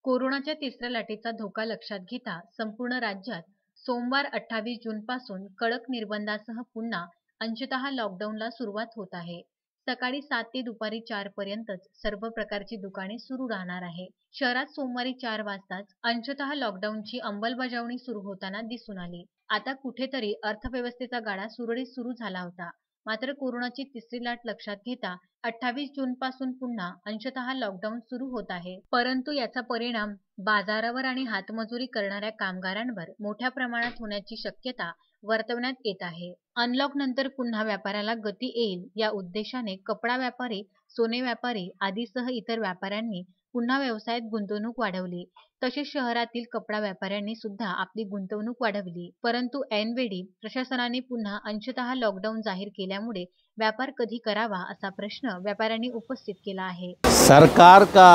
कोरोनाच्या तिसऱ्या लाटेचा धोका लक्षात घेता संपूर्ण राज्यात सोमवार 28 जूनपासून कडक निर्बंधांसह पुन्हा अंशतः लॉकडाऊनला सुरुवात होत आहे. सकाळी 7 ते दुपारी 4 पर्यंतच सर्व प्रकारची दुकाने सुरू राहणार आहे. शहरात सोमवारी 4 वाजताच अंशतः लॉकडाऊनची अंमलबजावणी सुरू होताना दिसून आली. आता कुठेतरी अर्थव्यवस्थेचा गाडा सुरळीत सुरू झाला होता. मात्र कोरोनाची तिसरी लाट लक्षात घेता 28 जूनपासून पुन्हा अंशतः लॉकडाऊन सुरू होत आहे. परंतु याचा परिणाम बाजारावर आणि हातमजुरी करणाऱ्या कामगारांवर मोठ्या प्रमाणात होण्याची शक्यता वर्तवण्यात येत आहे. अनलॉक नंतर पुन्हा व्यापाराला गती येईल या उद्देशाने कपडा व्यापारी, सोने व्यापारी आदीसह इतर व्यापाऱ्यांनी पुन्हा व्यवसायात गुंतवणूक वाढवली. तसेच शहरातील कपडा व्यापाऱ्यांनी सुद्धा आपली गुंतवणूक वाढवली. परंतु ऐनवेळी प्रशासनाने पुन्हा अंशतः लॉकडाऊन जाहीर केल्यामुळे व्यापार कधी करावा असा प्रश्न व्यापाऱ्यांनी उपस्थित केला आहे. सरकार का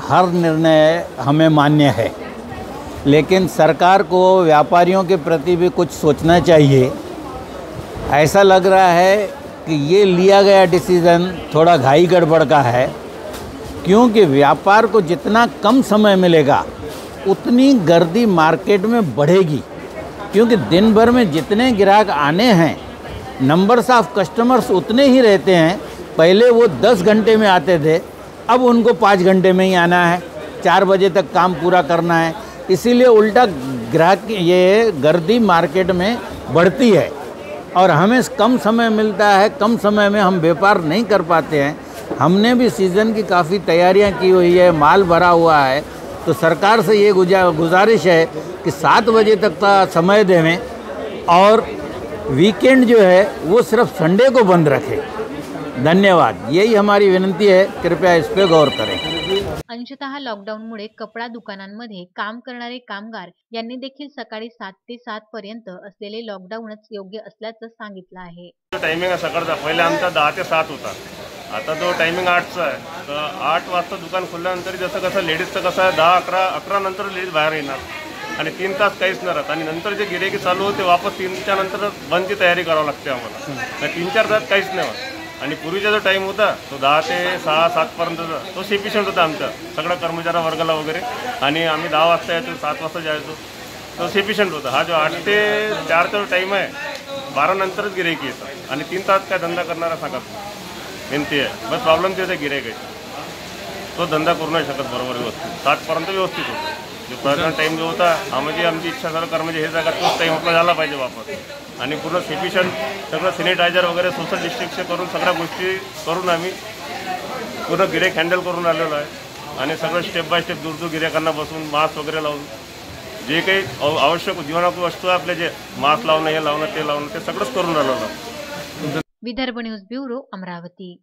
हर निर्णय हमें मान्य है, लेकिन सरकार को व्यापारियों के प्रति भी कुछ सोचना चाहिए। ऐसा लग रहा है कि ये लिया गया डिसीज़न थोड़ा घाई गड़बड़ का है, क्योंकि व्यापार को जितना कम समय मिलेगा उतनी गर्दी मार्केट में बढ़ेगी, क्योंकि दिन भर में जितने ग्राहक आने हैं, नंबर्स ऑफ कस्टमर्स उतने ही रहते हैं। पहले वो 10 घंटे में आते थे, अब उनको 5 घंटे में ही आना है, 4 बजे तक काम पूरा करना है। इसीलिए उल्टा ग्राहक ये गर्दी मार्केट में बढ़ती है और हमें कम समय मिलता है, कम समय में हम व्यापार नहीं कर पाते हैं। हमने भी सीज़न की काफ़ी तैयारियां की हुई है, माल भरा हुआ है, तो सरकार से ये गुजारिश है कि 7 बजे तक का समय देवें और वीकेंड जो है वो सिर्फ संडे को बंद रखें। धन्यवाद, यही हमारी विनंती है, कृपया इस पर गौर करें। अंशतः लॉकडाऊनमुळे कपडा दुकानांमध्ये काम करणारे कामगार यांनी देखील सकाळी 7 ते 7 पर्यंत असलेले लॉकडाऊनच योग्य असल्याचं सांगितलं आहे. टायमिंग आहे सकाळचा, पहिले आमचा 10 ते 7 होता, आता तो टायमिंग 8चा आहे. तर 8 वाजता दुकान खुलल्यानंतर जसं कसं लेडीजचं कसं आहे 10-11 नंतर लेडीज बाहेर येणार आणि 3 तास काहीच नाही राहत आणि नंतर जे गिऱ्हाईक चालू होते वापस 3च्या नंतर बंदची तयारी करावी लागते आम्हाला. तर 3-4 तास काहीच नाही होत. आणि पूर्वीचा जो टाईम होता तो 10 ते 6-7 पर्यंतचा तो सफिशियंट होता आमचा सगळा कर्मचारी वर्गाला वगैरे. आणि आम्ही 10 वाजता यायचो, 7 वाजता जायचो, तो सफिशियंट होता. हा जो 8 ते 4चा टाईम आहे, 12 नंतरच गिऱ्हाईक येतात आणि 3 तास काय धंदा करणारा सांगा विनंती आहे. बस प्रॉब्लेम तेच आहे, गिऱ्हाईक आहे तो धंदा करू नाही शकत बरोबर व्यवस्थित. 7पर्यंत व्यवस्थित होतो. जो प्रधान टाईम जो होता हा म्हणजे आमची इच्छा सर्व कर्मचारी हे जागा तोच टाईम आपला झाला पाहिजे वापस. आणि पूर्ण सफिशियंट सगळं सॅनिटायझर वगैरे सोशल डिस्टन्स करून सगळ्या गोष्टी करून आम्ही पूर्ण गिऱ्हाईक हँडल करून आलेलो आहे. आणि सगळं स्टेप बाय स्टेप दूर गिऱ्हाईकांना बसून मास्क वगैरे लावून जे काही आवश्यक जीवनाची वस्तू आपले जे मास्क लावणं, हे लावणं, ते लावणं, ते सगळंच करून आलेलो आहे. Vidarbha news bureau, Amravati.